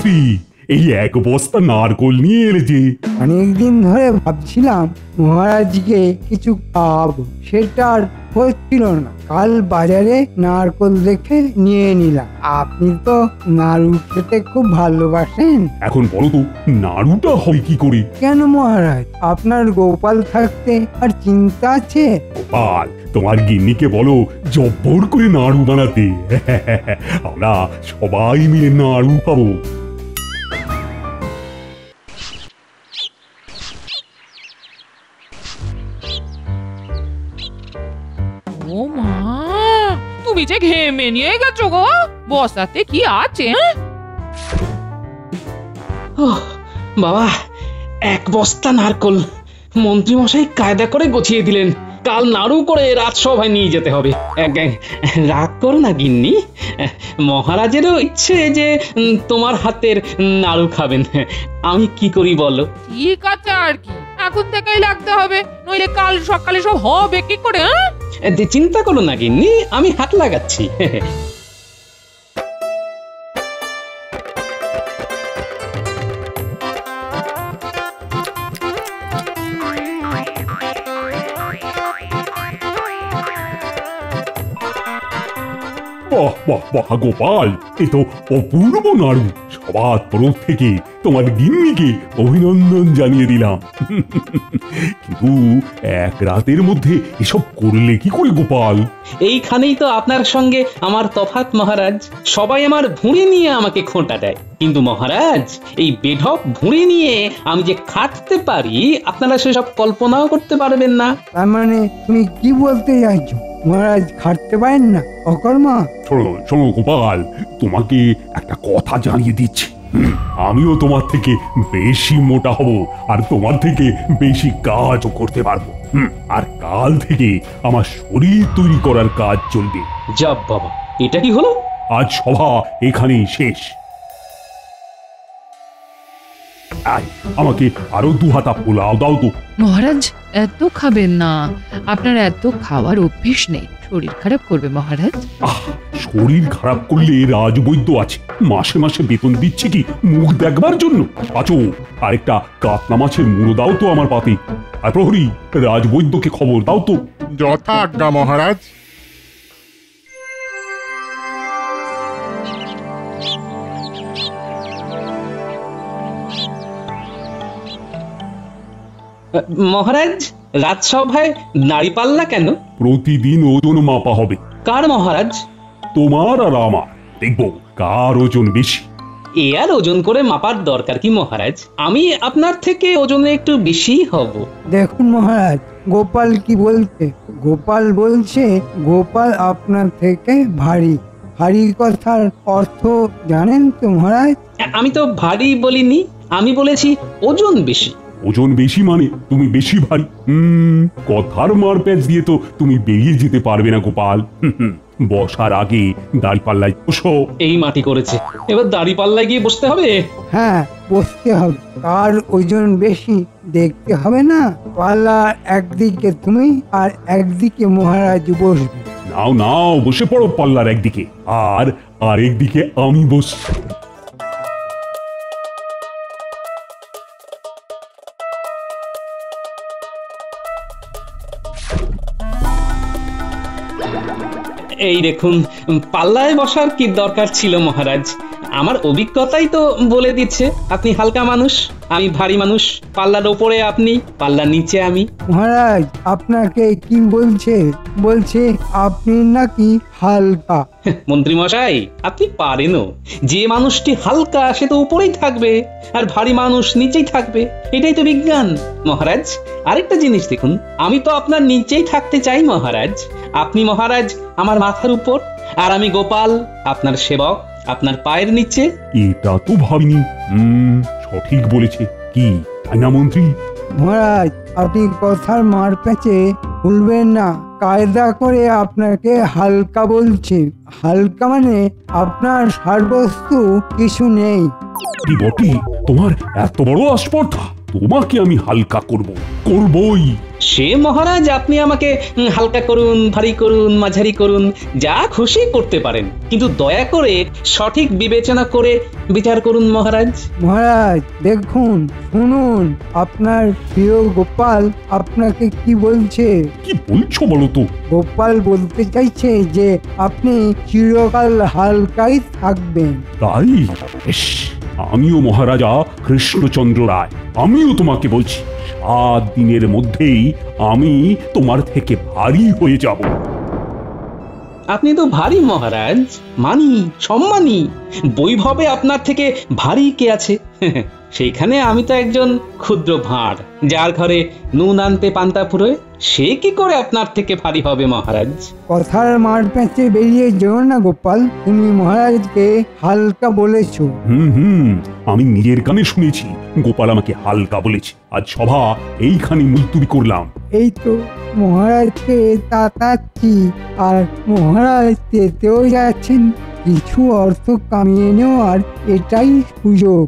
মন্ত্রী, এই এক বস্তা নারকোল নিয়ে এলে যে? অনেকদিন ধরে ভাবছিলাম মহারাজকে কিছু খাওয়াবো, সেটা আর হচ্ছিল না। কাল বাজারে নারকোল দেখে নিয়ে নিলাম। আপনি তো নাড়ু খেতে খুব ভালোবাসেন। এখন বলো তো, নাড়ুটা হয় কি করে? কেন মহারাজ, আপনার গোপাল থাকতে আর চিন্তা আছে? গোপাল, তোমার গিন্নিকে বলো জব্বর করে নাড়ু বানাতে। আমরা সবাই মিলে নাড়ু খাবো। ও মা, তুমি যে ঘেমে নিয়ে গেছো গো। বস্তাতে কি আছে? বাবা, এক বস্তা নারকোল মন্ত্রী মশাই কায়দা করে গুছিয়ে দিলেন। কাল নাড়ু করে রাজসভায় নিয়ে যেতে হবে। রাগ করো না গিন্নি, মহারাজেরও ইচ্ছে যে তোমার হাতের নাড়ু খাবেন। আমি কি করি বলো? ঠিক আছে, আর কি এখন থেকেই লাগতে হবে, নইলে কাল সকালে সব হবে কি করে? চিন্তা করো না গিন্নি, আমি হাত লাগাচ্ছি। বাহ বাহ বাহ গোপাল, এ তো অপূর্ব নাড়ু। সবার তরফ থেকে তোমার গিন্নিকে অভিনন্দন জানিয়ে দিলাম। কিন্তু এক রাতের মধ্যে এসব করলে কি করে গোপাল? এইখানেই তো আপনার সঙ্গে আমার তফাৎ মহারাজ। সবাই আমার ভুঁড়ি নিয়ে আমাকে খোঁটা দেয়, কিন্তু মহারাজ এই বেঢপ ভুঁড়ি নিয়ে আমি যে খাটতে পারি আপনারা সেসব কল্পনাও করতে পারবেন না। তার মানে তুমি কি বলতে চাইছো? মহারাজ খাটতে পারেন না, অকর্মা? শোনো শোনো গোপাল, তোমাকে একটা কথা জানিয়ে দিচ্ছি। আমিও তোমার থেকে বেশি মোটা হব, আর তোমার থেকে বেশি কাজও করতে পারবো। আর কাল থেকে আমার শরীর তৈরি করার কাজ চলবে। যাব বাবা, এটা কি হলো? আজ সভা এখানেই শেষ। আমাকে আরো 2 হাতা পোলাও দাও তো। মহারাজ, এত খাবেন না, আপনার এত খাওয়ার অভ্যেস নেই, শরীর খারাপ করবে মহারাজ। শরীর খারাপ করলে রাজবৈদ্য আছে, মাসে মাসে বেতন দিচ্ছে কি মুখ দেখবার জন্য? আচো, আরেকটা কাতলা মাছের মুড়ো দাও তো আমার পাতে। আর প্রহরী, রাজবৈদ্যকে খবর দাও তো। যথা আজ্ঞা মহারাজ। মহারাজ, রাজসভায় দাঁড়িপাল্লা কেন? প্রতিদিন ওজন মাপা হবে। কার মহারাজ? তোমার আর আমার, দেখবো কার ওজন বেশি। এ আর ওজন করে মাপার দরকার কি মহারাজ? আমি আপনার থেকে ওজনে একটু বেশি হব। দেখুন মহারাজ, গোপাল কি বলছে? গোপাল বলছে গোপাল আপনার থেকে ভারী। ভারী কথার অর্থ জানেন তো মহারাজ? আমি তো ভারী বলিনি, আমি বলেছি ওজন বেশি। ওজন বেশি মানে তুমি বেশি ভারী। কথার মারপ্যাচ দিয়ে তো তুমি বেরিয়ে যেতে পারবে না গোপাল। বসার আগে দাঁড়িপাল্লায় বসো। এই মাটি করেছে, এবার দাঁড়িপাল্লায় গিয়ে বসতে হবে। হ্যাঁ, বসতে হবে। কার ওজন বেশি দেখতে হবে না? পাল্লা একদিকে তুমি আর একদিকে মহারাজ বসবে। নাও নাও, বসে পড়ো পাল্লার একদিকে, আর আরেকদিকে আমি বসছি। এই দেখুন, পাল্লায় বসার কি দরকার ছিল মহারাজ? আমার অভিজ্ঞতাই তো বলে দিচ্ছে আপনি হালকা মানুষ, আমি ভারী মানুষ। পাল্লার ওপরে আপনি, পাল্লার নিচে আমি। মহারাজ আপনাকে কি বলছে? বলছে আপনি নাকি হালকা। মন্ত্রী মশাই, আপনি পারেনও। যে মানুষটি হালকা সে তো উপরেই থাকবে, আর ভারী মানুষ নিচেই থাকবে। এটাই তো বিজ্ঞান মহারাজ। আরেকটা জিনিস দেখুন, আমি তো আপনার নিচেই থাকতে চাই মহারাজ। আপনি মহারাজ আমার মাথার উপর, আর আমি গোপাল আপনার সেবক, আপনার পায়ের নিচে। এটা তো ভাবিনি। সঠিক বলেছে। কি না মন্ত্রী? মহারাজ, আপনি কথার মার প্যাচে ভুলবেন না। কায়দা করে আপনাকে হালকা বলছে। হালকা মানে আপনার সারবস্তু কিছু নেই। কি বটে, তোমার এত বড় আস্পর্ধা? তোমাকে আমি হালকা করবই। সে মহারাজ আপনি আমাকে হালকা করুন, ভারী করুন, মাঝারি করুন, যা খুশি করতে পারেন, কিন্তু দয়া করে সঠিক বিবেচনা করে বিচার করুন মহারাজ। মহারাজ দেখুন, শুনুন, আপনার প্রিয় গোপাল আপনাকে কি বলছে। কি বলছো বলো তো? গোপাল বলতে চাইছে যে আপনি চিরকাল হালকাই থাকবেন। তাই? বেশ, আমিও মহারাজা কৃষ্ণচন্দ্র রায়, আমিও তোমাকে বলছি 7 দিনের মধ্যেই আমি তোমার থেকে ভারী হয়ে যাব। আপনি তো ভারী মহারাজ, মানি, সম্মানী, বৈভবে আপনার থেকে ভারী কে আছে? সেইখানে আমি তো একজন ক্ষুদ্র ভাঁড়, যার ঘরে নুন আনতে পান্তা ফুরোয়। সে কি করে আপনার থেকে ভারী হবে মহারাজ? কথার মার প্যাঁচে বেরিয়ে যেও না গোপাল, তুমি মহারাজকে হালকা বলেছো। হুম, আমি নিজের কানে শুনেছি গোপাল আমাকে হালকা বলেছে। আজ সভা এইখানে মুলতুবি করলাম। এই তো মহারাজকে তাতাচ্ছি, আর মহারাজ তেতেও যাচ্ছেন। কিছু অর্থ কামিয়ে নেওয়ার এটাই সুযোগ।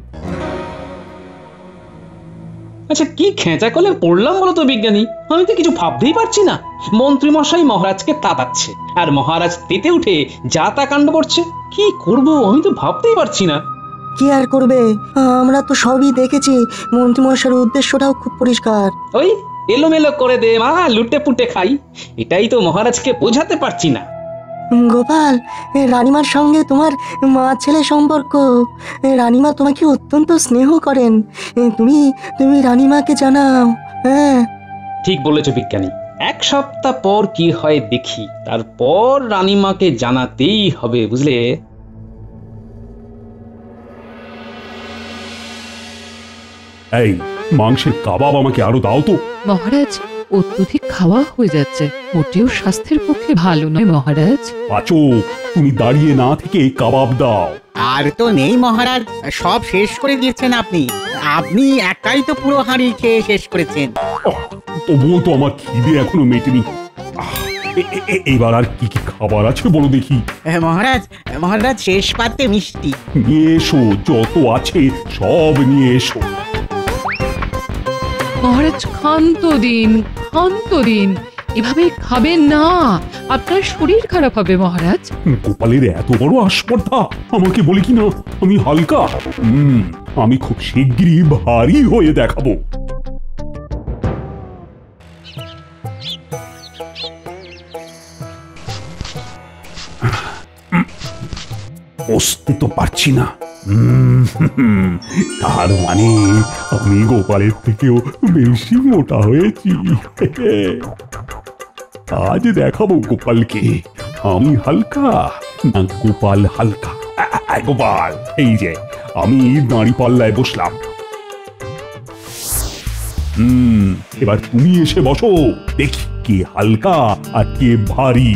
আচ্ছা, কি খেঁচা কলে পড়লাম বলো তো বিজ্ঞানী? আমি তো কিছু ভাবতেই পারছি না। মন্ত্রীমশাই মহারাজকে তাতাচ্ছে, আর মহারাজ তেতে উঠে যা তা কাণ্ড করছে। কি করব আমি তো ভাবতেই পারছি না। কি আর করবে, আমরা তো সবই দেখেছি। মন্ত্রীমশাইয়ের উদ্দেশ্যটাও খুব পরিষ্কার। ওই এলোমেলো করে দে মা, লুটে পুটে খাই, এটাই তো মহারাজকে বোঝাতে পারছি না। গোপাল, রানীমার সঙ্গে তোমার মা ছেলে সম্পর্ক। রানীমা তোমাকে অত্যন্ত স্নেহ করেন। তুমি তুমি রানীমাকে জানাও। হ্যাঁ, ঠিক বলেছ বিজ্ঞানী। 1 সপ্তাহ পর কি হয় দেখি, তারপর রানীমাকে জানাতেই হবে, বুঝলে? এই মাংসের কাবাব আমাকে আরো দাও তো। মহারাজ, অত্যধিক খাওয়া হয়ে যাচ্ছে, মোটেও স্বাস্থ্যের পক্ষে ভালো নয় মহারাজ। পাচক, তুমি দাঁড়িয়ে না থেকে কাবাব দাও। আর তো নেই মহারাজ, সব শেষ করে দিয়েছেন আপনি। আপনি একাই তো পুরো হাঁড়ি খেয়ে শেষ করেছেন। তবুও তো আমার খিদে এখনো মেটেনি। এবার আর কি কি খাবার আছে বলো দেখি। মহারাজ, মহারাজ শেষ পাতে মিষ্টি। নিয়ে এসো, যত আছে সব নিয়ে এসো। মহারাজ ক্ষান্ত দিন, এভাবে খাবেন না, আপনার শরীর খারাপ হবে মহারাজ। গোপালের এত বড় আস্পর্ধা, আমাকে বলে কি না আমি হালকা। আমি খুব শিগগিরই ভারী হয়ে দেখাবো। বসতে তো পারছি না। তার মানে আমি গোপালের থেকেও বেশি মোটা হয়েছি। আজ দেখাবো গোপালকে আমি হালকা না গোপাল হালকা। গোপাল, এই যে আমি দাঁড়ি পাল্লায় বসলাম। এবার তুমি এসে বসো, দেখি কে হালকা আর কে ভারী।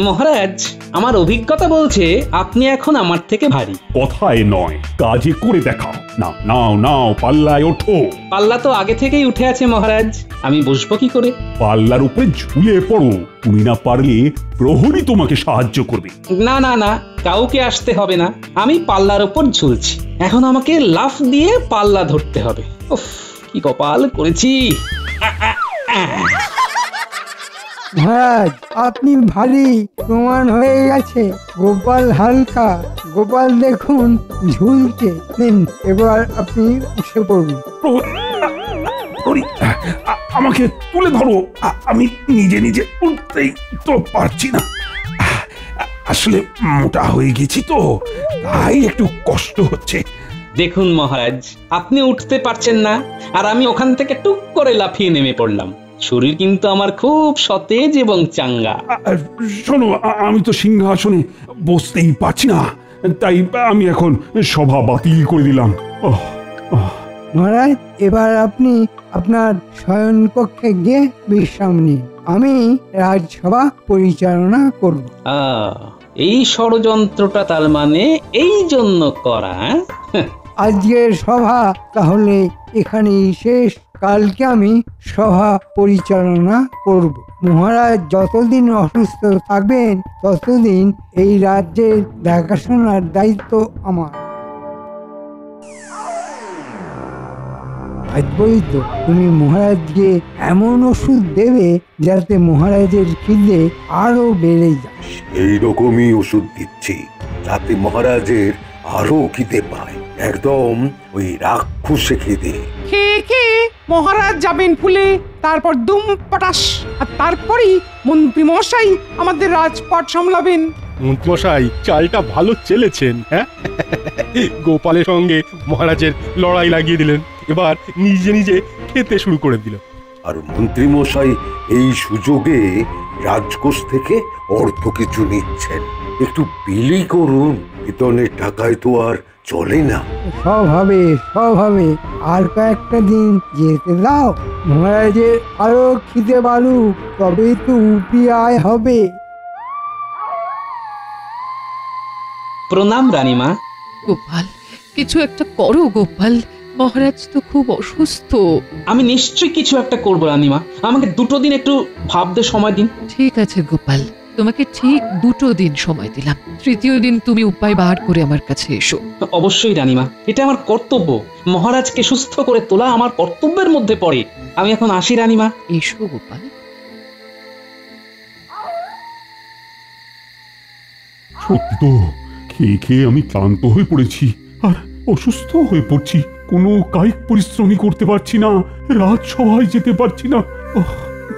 মহারাজ, আমার অভিজ্ঞতা বলছে আপনি এখন আমার থেকে ভারী। কথায় নয়, কাজে করে দেখাও। না, নাও নাও, পাল্লায় ওঠো। পাল্লা তো আগে থেকেই উঠে আছে মহারাজ, আমি বসবো কি করে? পাল্লার উপরে ঝুলে পড়ো। তুমি না পারলে প্রহরী তোমাকে সাহায্য করবে। না না না, কাউকে আসতে হবে না, আমি পাল্লার উপর ঝুলছি। এখন আমাকে লাফ দিয়ে পাল্লা ধরতে হবে। উফ, কি কপাল করেছি। মহারাজ, আপনি ভারী প্রমাণ হয়ে গেছে, গোপাল হালকা। গোপাল দেখুন ঝুলছে। নিন, এবার আপনি উঠে পড়ুন। প্রহরী, আমাকে তুলে ধরো। আমি নিজে নিজে উঠতেই তো পারছি না। আসলে মোটা হয়ে গেছি তো, তাই একটু কষ্ট হচ্ছে। দেখুন মহারাজ, আপনি উঠতে পারছেন না, আর আমি ওখান থেকে টুক করে লাফিয়ে নেমে পড়লাম। শরীর কিন্তু আমার খুব সতেজ এবং চাঙ্গা। শোনো, আমি তো সিংহাসনে বসতেই পারছি না, তাই আমি এখন সভা বাতিল করে দিলাম। মহারাজ, এবার আপনি আপনার শয়নকক্ষে গিয়ে বিশ্রাম নিন। আমি রাজসভা পরিচালনা করব। এই ষড়যন্ত্রটা তার মানে এই জন্য করা। আজকের সভা তাহলে এখানেই শেষ। কালকে আমি সভা পরিচালনা করব। মহারাজ যতদিন অসুস্থ থাকবেন ততদিন এই রাজ্যের দেখাশোনার দায়িত্ব আমার। বাঁচবই তো। তুমি মহারাজকে এমন ওষুধ দেবে যাতে মহারাজের খিদে আরো বেড়ে যায়। এই রকমই ওষুধ দিচ্ছি যাতে মহারাজের আরো খিদে পায়, একদম ওই রাক্ষসে খিদে। খেয়ে খেয়ে মহারাজ যাবেন ফুলে, তারপর দুম পটাশ, আর তারপরই মন্ত্রী মশাই আমাদের রাজপাট সামলাবেন। মন্ত্রমশাই চালটা ভালো চেলেছেন। হ্যাঁ, গোপালের সঙ্গে মহারাজের লড়াই লাগিয়ে দিলেন, এবার নিজে নিজে খেতে শুরু করে দিল। আর মন্ত্রীমশাই এই সুযোগে রাজকোষ থেকে অর্থ কিছু নিচ্ছেন। একটু বিলি করুন, বেতনের টাকায় তো আর চলে না। সব হবে, সব হবে। আর কয়েকটা দিন যেতে দাও, মহারাজের আরো খিদে বাড়ুক, তবেই তো উপি আয় হবে। প্রণাম রানীমা। গোপাল, কিছু একটা করো গোপাল, মহারাজ তো খুব অসুস্থ। আমি নিশ্চয়ই কিছু একটা করব রানীমা, আমাকে 2 দিন একটু ভাবতে সময় দিন। ঠিক আছে গোপাল, তোমাকে ঠিক 2 দিন সময় দিলাম। 3য় দিন তুমি উপায় বার করে আমার কাছে এসো। অবশ্যই রানীমা, এটা আমার কর্তব্য। মহারাজকে সুস্থ করে তোলা আমার কর্তব্যের মধ্যে পড়ে। আমি এখন আসি রানীমা। এসো গোপাল। সত্যি তো, খেয়ে খেয়ে আমি ক্লান্ত হয়ে পড়েছি আর অসুস্থ হয়ে পড়ছি। কোনো কায়িক পরিশ্রমই করতে পারছি না, রাজসভায় যেতে পারছি না।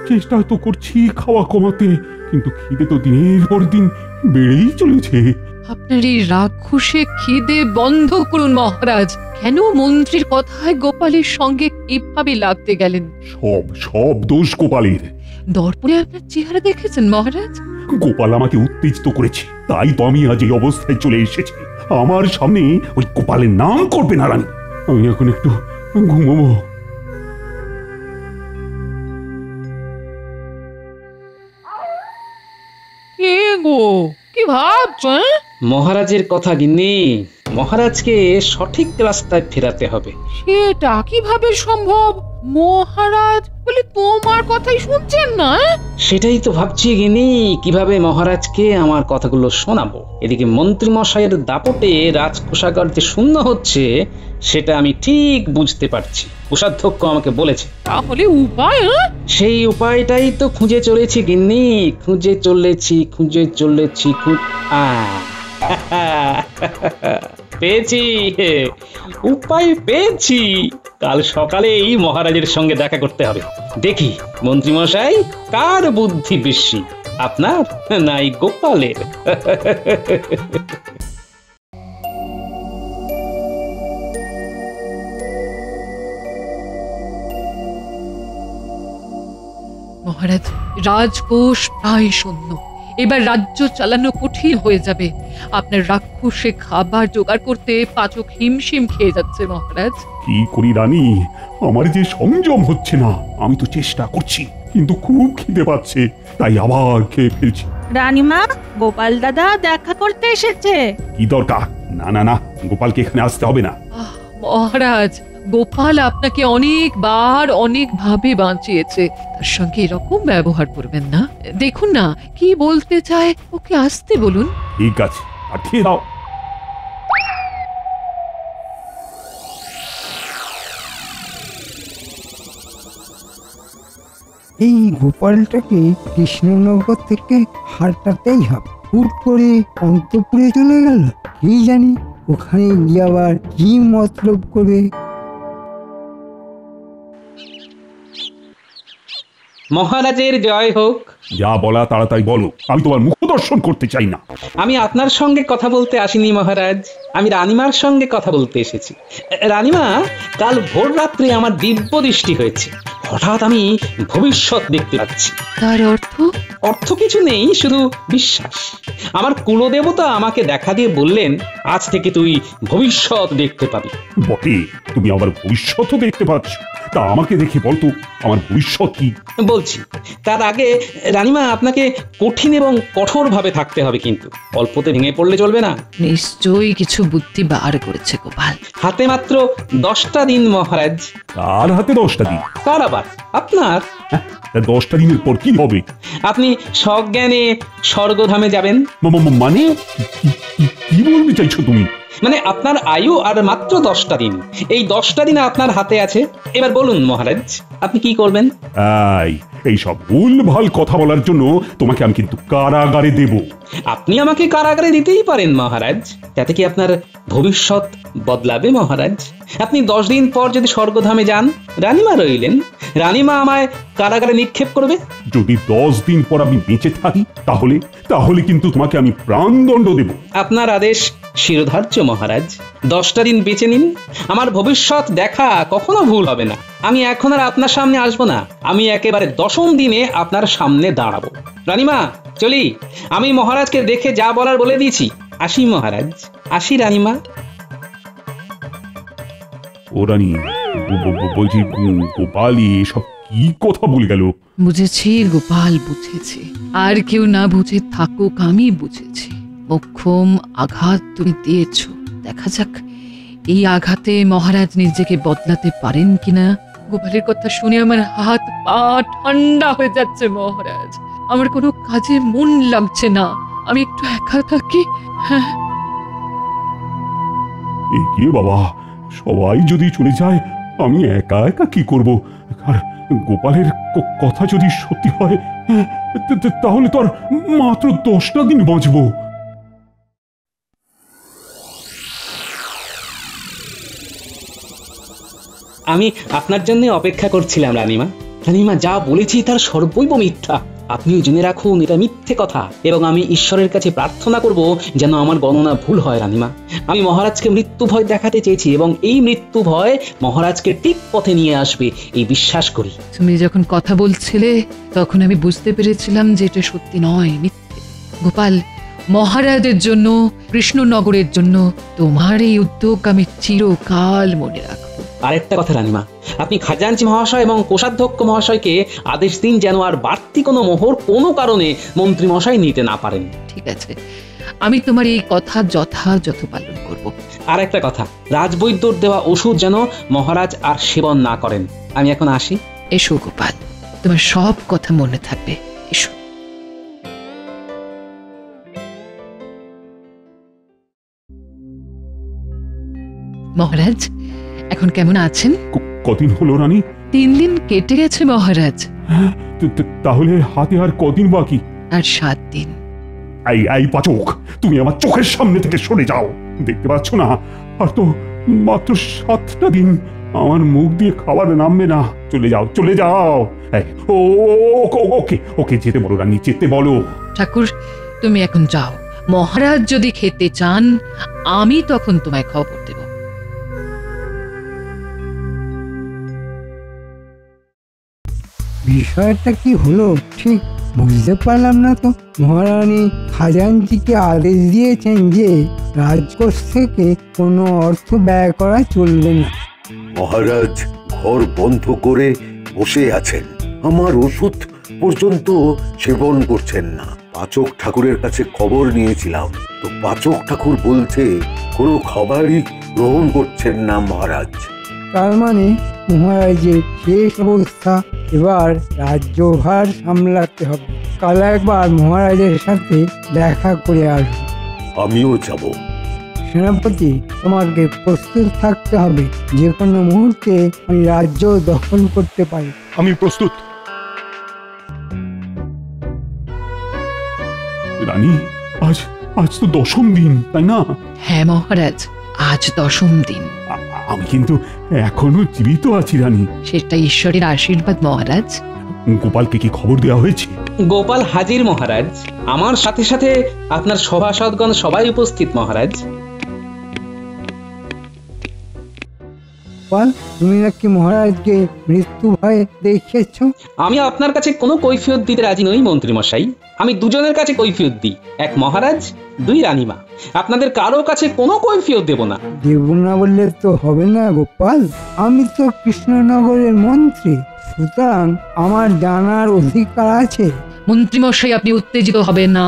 চেষ্টা তো করছি খাওয়া কমাতে, কিন্তু খিদে তো দিনের পর দিন বেড়েই চলেছে। আপনার এই রাক্ষসে খিদে বন্ধ করুন মহারাজ। কেন মন্ত্রীর কথায় গোপালের সঙ্গে এভাবে লাগতে গেলেন? সব দোষ গোপালের। দর্পণে আপনার চেহারা দেখেছেন মহারাজ? গোপাল আমাকে উত্তেজিত করেছে, তাই তো আমি আজ এই অবস্থায় চলে এসেছি। আমার সামনে ওই গোপালের নাম করবে না রানী। আমি এখন একটু ঘুমাবো। কে গো, কি ভাবছো? মহারাজের কথা গিন্নি, মহারাজকে সঠিক রাস্তায় ফেরাতে হবে। সেটা কিভাবে সম্ভব? মহারাজ বলে তোমার কথাই শুনছেন না? সেটাই তো ভাবছি গিন্নি, কিভাবে মহারাজকে আমার কথাগুলো শোনাবো। এদিকে মন্ত্রী মশাইয়ের দাপটে রাজকোষাগার যে শূন্য হচ্ছে সেটা আমি ঠিক বুঝতে পারছি। কোষাধ্যক্ষ আমাকে বলেছে। তাহলে উপায়? সেই উপায়টাই তো খুঁজে চলেছি গিন্নি, খুঁজে চলেছি। পেয়েছি, উপায় পেয়েছি। কাল সকালেই মহারাজের সঙ্গে দেখা করতে হবে। দেখি মন্ত্রী মশাই কার বুদ্ধি বেশি, আপনার নাই গোপালের। মহারাজ, রাজকোষ প্রায় শূন্য। এবার রাজ্য চালানো কঠিন হয়ে যাবে। আপনার রাক্ষসে খাবার জোগাড় করতে পাচক হিমশিম খেয়ে যাচ্ছে মহারাজ। কি করি রানী, আমার যে সংযম হচ্ছে না। আমি তো চেষ্টা করছি, কিন্তু খুব খিদে পাচ্ছে, তাই আবার খেয়ে ফেলছি। রানীমা, গোপাল দাদা দেখা করতে এসেছে। কি দরকার? না, গোপালকে এখানে আসতে হবে না। মহারাজ, গোপাল আপনাকে অনেকবার অনেকভাবে বাঁচিয়েছে, তার সঙ্গে এরকম ব্যবহার করবেন না। দেখুন না কি বলতে চায়, ওকে আসতে বলুন। ঠিক আছে, পাঠিয়ে দাও। এই গোপালটাকে কৃষ্ণনগর থেকে হাঁটাতেই হবে। হুট করে অন্তপুরে চলে গেল, কি জানি ওখানে গিয়ে আবার কি মতলব করে। মহারাজের জয় হোক। যা বলা তাড়াতাড়ি বলো, আমি তোমার মুখ দর্শন করতে চাই না। আমি আপনার সঙ্গে কথা বলতে আসিনি মহারাজ, আমি রানীমার সঙ্গে কথা বলতে এসেছি। রানীমা, কাল ভোর রাত্রে আমার দিব্য দৃষ্টি হয়েছে। হঠাৎ আমি ভবিষ্যৎ দেখতে পাচ্ছি। তার অর্থ? অর্থ কিছু নেই, শুধু বিশ্বাস। আমার কুলদেবতা আমাকে দেখা দিয়ে বললেন, আজ থেকে তুই ভবিষ্যৎ দেখতে পাবি। বটে, তুমি আমার ভবিষ্যৎও দেখতে পাচ্ছ? তা আমাকে দেখে বলতো আমার ভবিষ্যৎ কি? বলছি, তার আগে রানীমা আপনাকে কঠিন এবং কঠোর ভাবে থাকতে হবে, কিন্তু অল্পতে ভেঙে পড়লে চলবে না। নিশ্চয়ই কিছু বুদ্ধি বার করেছে গোপাল। হাতে মাত্র 10টা দিন মহারাজ। কার হাতে 10টা দিন? কার আবার? আপনার। 10টা দিনের পর কি হবে? আপনি সজ্ঞানে স্বর্গধামে যাবেন। মানে কি বলতে চাইছো তুমি? মানে আপনার আয়ু আর মাত্র 10টা দিন। এই 10টা দিন আপনার হাতে আছে। এবার বলুন মহারাজ, আপনি কি করবেন? এই সব ভুলভাল কথা বলার জন্য তোমাকে আমি কিন্তু কারাগারে দেব। আপনি আমাকে কারাগারে দিতেই পারেন মহারাজ, তাতে কি আপনার ভবিষ্যৎ বদলাবে মহারাজ? আপনি 10 দিন পর যদি স্বর্গধামে যান, রানীমা রইলেন, রানীমা আমায় কারাগারে নিক্ষেপ করবে। যদি 10 দিন পর আমি বেঁচে থাকি তাহলে কিন্তু তোমাকে আমি প্রাণদণ্ড দেব। আপনার আদেশ শিরোধার্য মহারাজ। 10টা দিন বেঁচে নিন, আমার ভবিষ্যৎ দেখা কখনো ভুল হবে না। আমি এখন আর আপনার সামনে আসবো না, আমি একেবারে 10ম দিনে আপনার সামনে দাঁড়াবো। রানীমা চলি, আমি মহারাজকে দেখে যা বলার বলে দিয়েছি। আসি মহারাজ, আসি রানীমা। ও রানী, বলছি গোপালি এসব কি কথা বলে গেল? বুঝেছি গোপাল, বুঝেছি। আর কেউ না বুঝে থাকুক, আমি বুঝেছি। মোক্ষম আঘাত তুমি দিয়েছ, দেখা যাক এই আঘাতে মহারাজ নিজেকে বদলাতে পারেন কিনা। গোপালের কথা শুনে আমার হাত পা ঠান্ডা হয়ে যাচ্ছে মহারাজ। আমার কোনো কাজে মন লাগছে না, আমি একটু একা থাকি। হ্যাঁ কি বাবা, সবাই যদি চলে যায় আমি একা একা কি করব? আর গোপালের কথা যদি সত্যি হয়, তাহলে তো আর মাত্র 10টা দিন বাঁচবো। আমি আপনার জন্য অপেক্ষা করছিলাম রানীমা। রানীমা, যা বলেছি তার সর্বৈব মিথ্যা। আপনিও জেনে রাখুন এটা মিথ্যে কথা, এবং আমি ঈশ্বরের কাছে প্রার্থনা করব যেন আমার গণনা ভুল হয়। রানীমা, আমি মহারাজকে মৃত্যু ভয় দেখাতে চেয়েছি, এবং এই মৃত্যু ভয় মহারাজকে ঠিক পথে নিয়ে আসবে এই বিশ্বাস করি। তুমি যখন কথা বলছিলে তখন আমি বুঝতে পেরেছিলাম যে এটা সত্যি নয়, মিথ্যে। গোপাল, মহারাজের জন্য, কৃষ্ণনগরের জন্য তোমার এই উদ্যোগ আমি চিরকাল মনে রাখবো। আরেকটা কথা রানীমা, আপনি খাজাঞ্চি মহাশয় এবং কোষাধ্যক্ষ মহাশয়কে আদেশ দিন যেন আর বাড়তি কোনো মোহর কোনো কারণে মন্ত্রী মশাই নিতে না পারেন। ঠিক আছে, আমি তোমার এই কথা যথাযথ পালন করব। আর একটা কথা, রাজবৈদ্যর দেওয়া ওষুধ যেন মহারাজ আর সেবন না করেন। আমি এখন আসি। এসো গোপাল, তোমার সব কথা মনে থাকবে। এসো। মহারাজ এখন কেমন আছেন? কদিন হলো রানী? 3 দিন কেটে গেছে মহারাজ। তাহলে হাতে আর কদিন বাকি? আর 7 দিন। এই পাচক, তুমি আমার চোখের সামনে থেকে সরে যাও। দেখতে পাচ্ছ না, আর তো মাত্র 7টা দিন। আমার মুখ দিয়ে খাবার নামবে না। চলে যাও, চলে যাও। ওকে যেতে বলো রানী, যেতে বলো। ঠাকুর, তুমি এখন যাও। মহারাজ যদি খেতে চান আমি তখন তোমায় খবর দেব। বিষয়টা কি হলো ঠিক বুঝতে পারলাম না তো। মহারানী খাজাঞ্চিকে আদেশ দিয়েছেন যে রাজকোষ থেকে কোনো অর্থ ব্যয় করা চলবে না। মহারাজ ঘর বন্ধ করে বসে আছেন, আমার ওষুধ পর্যন্ত সেবন করছেন না। পাচক ঠাকুরের কাছে খবর নিয়েছিলাম, তো পাচক ঠাকুর বলছে কোনো খাবারই গ্রহণ করছেন না মহারাজ। তার মানে মহারাজের শেষ অবস্থা, এবার রাজ্যভার সামলাতে হবে। কাল একবার মহারাজের সাথে দেখা করে আসবো। আমিও যাব। সেনাপতি, তোমাকে প্রস্তুত থাকতে হবে, যে কোনো মুহূর্তে আমি রাজ্য দখল করতে পারি। আমি প্রস্তুত। রানী, আজ তো 10ম দিন, তাই না? হ্যাঁ মহারাজ, আজ 10ম দিন। আমি কিন্তু এখনো জীবিত আছি রানী। সেটা ঈশ্বরের আশীর্বাদ মহারাজ। গোপালকে কি খবর দেওয়া হয়েছে? গোপাল হাজির মহারাজ, আমার সাথে সাথে আপনার সভাসদগণ সবাই উপস্থিত মহারাজ। তুমি নাকি মহারাজকে মৃত্যু ভয় দেখিয়েছ? আমি আপনার কাছে কোনো কৈফিয়ত দিতে রাজি নই মন্ত্রী মশাই। আমি দুজনের কাছে কৈফিয়ত দিই, 1 মহারাজ, 2 রানীমা। আপনাদের কারো কাছে কোনো কৈফিয়ত দেব না। দেব না বললে তো হবে না গোপাল, আমি তো কৃষ্ণনগরের মন্ত্রী, সুতরাং আমার জানার অধিকার আছে। মন্ত্রী মশাই, আপনি উত্তেজিত হবেন না,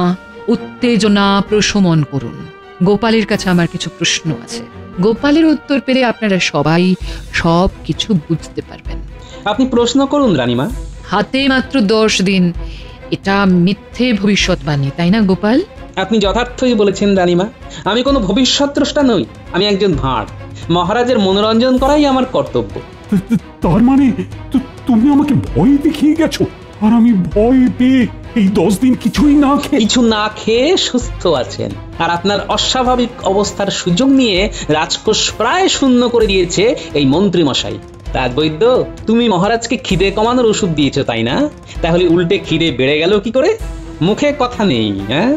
উত্তেজনা প্রশমন করুন। গোপালের কাছে আমার কিছু প্রশ্ন আছে, গোপালের উত্তর পেলে আপনারা সবাই সব কিছু বুঝতে পারবেন। আপনি প্রশ্ন করুন রানীমা। হাতে মাত্র 10 দিন, এটা মিথ্যে ভবিষ্যৎবাণী, তাই না গোপাল? আপনি যথার্থই বলেছেন রানীমা। আমি কোনো ভবিষ্যৎদ্রষ্টা নই, আমি একজন ভাঁড়। মহারাজের মনোরঞ্জন করাই আমার কর্তব্য। তার মানে তুমি আমাকে ভয় দেখিয়ে গেছো, আর আমি ভয় পেয়ে এই 10 দিন কিছুই না খেয়ে কিছু না খেয়ে সুস্থ আছেন, আর আপনার অস্বাভাবিক অবস্থার সুযোগ নিয়ে রাজকোষ প্রায় শূন্য করে দিয়েছে এই মন্ত্রী মশাই। রাজবৈদ্য, তুমি মহারাজকে খিদে কমানোর ওষুধ দিয়েছো তাই না? তাহলে উল্টে খিদে বেড়ে গেল কি করে? মুখে কথা নেই, হ্যাঁ?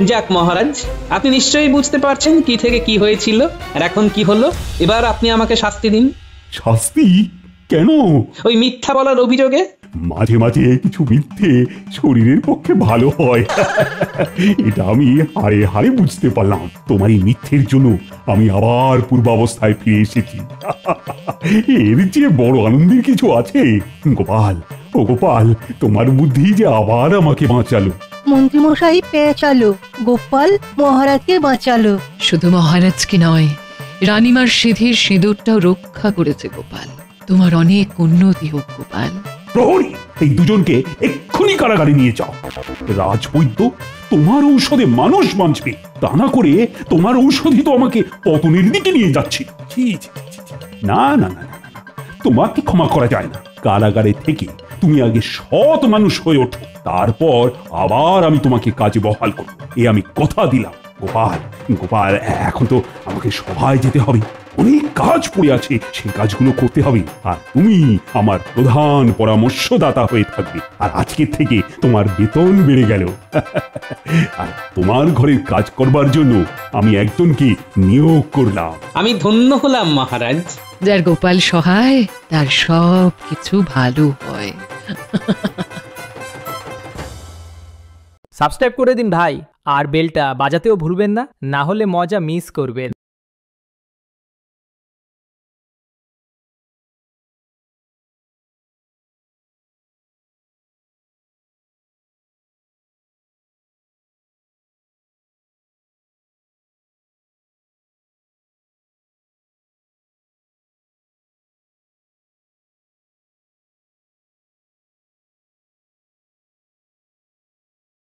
যাক মহারাজ, আপনি নিশ্চয়ই বুঝতে পারছেন কি থেকে কি হয়েছিল আর এখন কি হলো। এবার আপনি আমাকে শাস্তি দিন। শাস্তি? কেন? ওই মিথ্যা বলার অভিযোগে। মাঝে মাঝে কিছু মিথ্যে শরীরের পক্ষে ভালো হয়, এটা আমি হাড়ে হাড়ে বুঝতে পারলাম। তোমার এই মিথ্যের জন্য আমি আবার পূর্বাবস্থায় ফিরে এসেছি। এর চেয়ে বড় আনন্দের কিছু আছে? গোপাল, ও গোপাল, তোমার বুদ্ধি যে আবার আমাকে বাঁচালো। মন্ত্রীমশাই পেঁচালো, গোপাল মহারাজকে বাঁচালো। শুধু মহারাজকে নয়, রানীমার সিঁথির সিঁদুরটাও রক্ষা করেছে গোপাল। তোমার অনেক উন্নতি হোক গোপাল। প্রহরী, এই দুজনকে এক্ষুনি কারাগারে নিয়ে যাও। রাজবৈদ্য, তোমার ঔষধে মানুষ বাঁচবে, তা না করে তোমার ঔষধই তো আমাকে পতনের দিকে নিয়ে যাচ্ছে। ছি, ছি, ছি, ছি। না না না না না, তোমাকে ক্ষমা করা যায় না। কারাগারে থেকে তুমি আগে সৎ মানুষ হয়ে ওঠো, তারপর আবার আমি তোমাকে কাজে বহাল করব, এ আমি কথা দিলাম। গোপাল, গোপাল, এখন তো আমাকে সভায় যেতে হবে, অনেক কাজ পড়ে আছে, সেই কাজগুলো করতে হবে। আর তুমি আমার প্রধান পরামর্শদাতা হয়ে থাকবে, আর আজকের থেকে তোমার বেতন বেড়ে গেল। আর তোমার ঘরের কাজ করবার জন্য আমি একজনকে নিয়োগ করলাম। আমি ধন্য হলাম মহারাজ। যার গোপাল সহায় তার সব কিছু ভালো হয়। সাবস্ক্রাইব করে দিন ভাই, আর বেলটা বাজাতেও ভুলবেন না, না হলে মজা মিস করবেন।